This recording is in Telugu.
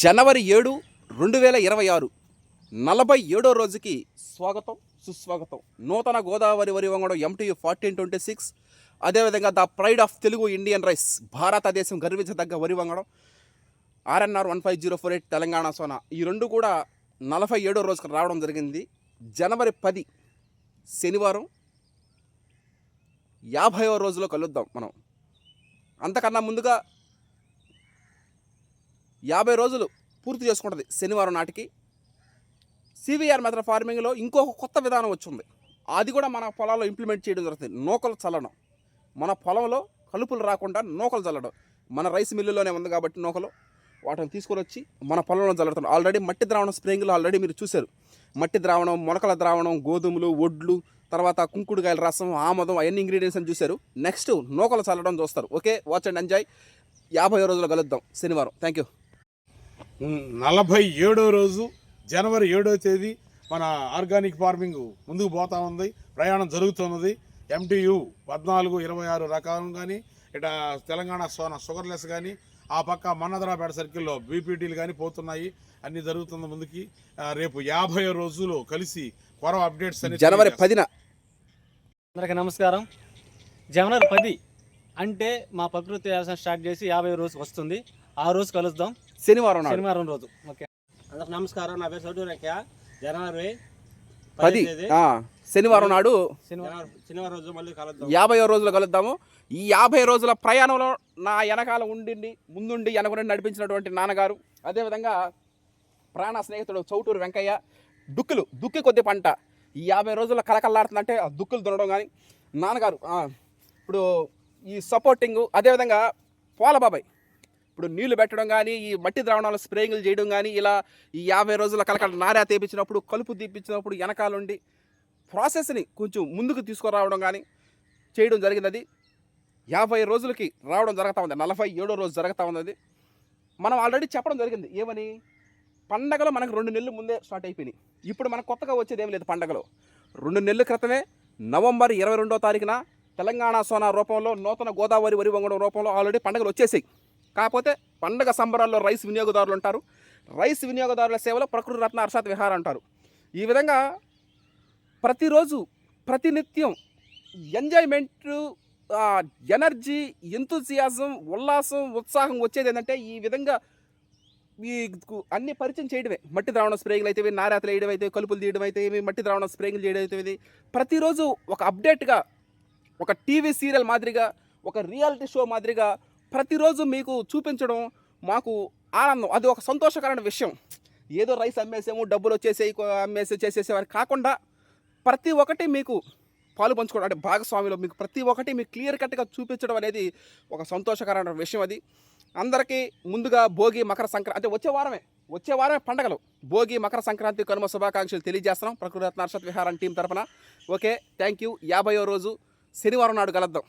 జనవరి 7, 2026 47వ రోజుకి స్వాగతం సుస్వాగతం. నూతన గోదావరి వరి వంగడం MTU 1426, అదేవిధంగా the pride of Telugu Indian rice, భారతదేశం గర్వించదగ్గ వరి వంగడం RNR 15048 తెలంగాణ సోనా. ఈ రెండు కూడా 47వ రోజుకి రావడం జరిగింది. జనవరి 10 శనివారం 50వ రోజులో కలుద్దాం మనం. అంతకన్నా ముందుగా 50 రోజులు పూర్తి చేసుకుంటుంది శనివారం నాటికి. CVR మెథడ్ ఫార్మింగ్లో ఇంకొక కొత్త విధానం వచ్చింది. అది కూడా మన పొలాల్లో ఇంప్లిమెంట్ చేయడం జరుగుతుంది. నూకలు చల్లడం, మన పొలంలో కలుపులు రాకుండా నూకలు చల్లడం. మన రైస్ మిల్లులోనే ఉంది కాబట్టి నూకలు వాటిని తీసుకొని వచ్చి మన పొలంలో చల్లుతున్నాం. ఆల్రెడీ మట్టి ద్రావణం స్ప్రేయింగ్లో ఆల్రెడీ మీరు చూశారు. మట్టి ద్రావణం, మొలకల ద్రావణం, గోధుమలు, ఒడ్లు, తర్వాత కుంకుడుకాయల రసం, ఆమదం, అవన్నీ ఇంగ్రీడియంట్స్ అని చూశారు. నెక్స్ట్ నూకలు చల్లడం చూస్తారు. Okay, watch and enjoy. 50 రోజులు కలుద్దాం శనివారం. Thank you. 47వ రోజు జనవరి 7వ తేదీ మన ఆర్గానిక్ ఫార్మింగ్ ముందుకు పోతా ఉంది, ప్రయాణం జరుగుతున్నది. MTU 1426 రకాలు కానీ, ఇట తెలంగాణ సోనా షుగర్లెస్ కానీ, ఆ పక్క మన్నదరాపేట సర్కిల్లో BPTలు కానీ పోతున్నాయి. అన్నీ జరుగుతున్న ముందుకి. రేపు 50 రోజులు కలిసి కొరవ అప్డేట్స్ అని జనవరి 10న. అందరికీ నమస్కారం. జనవరి 10 అంటే మా ప్రకృతి వ్యవసాయం స్టార్ట్ చేసి 50 రోజు వస్తుంది. ఆ రోజు కలుద్దాం శనివారం రోజు. ఓకే, అందరికి నమస్కారం. నా పేరు సౌటూరయ్య. జనవరి 10 శనివారం నాడు శనివారం రోజు మళ్ళీ కలుద్దాం. 50 రోజులు కలుద్దాము. ఈ 50 రోజుల ప్రయాణంలో నా వెనకాల ముందుండి వెనక నడిపించినటువంటి నాన్నగారు, అదేవిధంగా ప్రాణ స్నేహితుడు చౌటూరు వెంకయ్య. దుక్కి కొద్ది పంట ఈ 50 రోజుల్లో కలకల్లాడుతుందంటే ఆ దుక్కులు దున్నడం కానీ నాన్నగారు. ఇప్పుడు ఈ సపోర్టింగు, అదేవిధంగా పోలబాబాయ్ ఇప్పుడు నీళ్లు పెట్టడం కానీ, ఈ మట్టి ద్రావణాలు స్ప్రేయింగ్లు చేయడం కానీ, ఇలా ఈ 50 రోజుల కలకల నారా తీపించినప్పుడు, కలుపు తీపించినప్పుడు వెనకాలండి ప్రాసెస్ని కొంచెం ముందుకు తీసుకురావడం కానీ చేయడం జరిగింది. అది 50 రోజులకి రావడం జరుగుతూ ఉంది. 47వ రోజు జరుగుతూ ఉంది. అది మనం ఆల్రెడీ చెప్పడం జరిగింది. ఏమని? పండగలు మనకు 2 నెలలు ముందే స్టార్ట్ అయిపోయినాయి. ఇప్పుడు మనకు కొత్తగా వచ్చేది ఏమి లేదు. పండగలు 2 నెలల క్రితమే నవంబర్ 22వ తారీఖున తెలంగాణ సోనా రూపంలో, నూతన గోదావరి వరి వంగడం రూపంలో ఆల్రెడీ పండుగలు వచ్చేసాయి. కాకపోతే పండగ సంబరాల్లో రైస్ వినియోగదారులు ఉంటారు. రైస్ వినియోగదారుల సేవలో ప్రకృతి రత్న అర్షాత్ విహార్ అంటారు. ఈ విధంగా ప్రతిరోజు ప్రతినిత్యం ఎంజాయ్మెంట్, ఎనర్జీ, ఎంతూజియాజం, ఉల్లాసం, ఉత్సాహం వచ్చేది ఏంటంటే ఈ విధంగా ఈ అన్ని పరిచయం చేయడమే. మట్టి ద్రావణ స్ప్రేయింగ్లు అయితే, నారాతలు వేయడం అయితే, కలుపులు తీయడం అయితే, మట్టి ద్రావణ స్ప్రేయింగ్లు చేయడం అయితే, ప్రతిరోజు ఒక అప్డేట్గా, ఒక టీవీ సీరియల్ మాదిరిగా, ఒక రియాలిటీ షో మాదిరిగా ప్రతిరోజు మీకు చూపించడం మాకు ఆనందం. అది ఒక సంతోషకరమైన విషయం. ఏదో రైస్ అమ్మేసాము, డబ్బులు చేసేసేవారు కాకుండా ప్రతి ఒక్కటి మీకు పాలు పంచుకోవడం, అంటే భాగస్వామిలో మీకు ప్రతి ఒక్కటి మీకు క్లియర్ కట్గా చూపించడం అనేది ఒక సంతోషకరమైన విషయం. అది అందరికీ ముందుగా భోగి, మకర సంక్రాంతి, అంటే వచ్చే వారమే పండగలు. భోగి, మకర సంక్రాంతి, కనుమ శుభాకాంక్షలు తెలియజేస్తున్నాం ప్రకృతి రత్న అర్షాత్ విహార్ టీం తరఫున. Okay, thank you. 50వ రోజు శనివారం నాడు కలుద్దాం.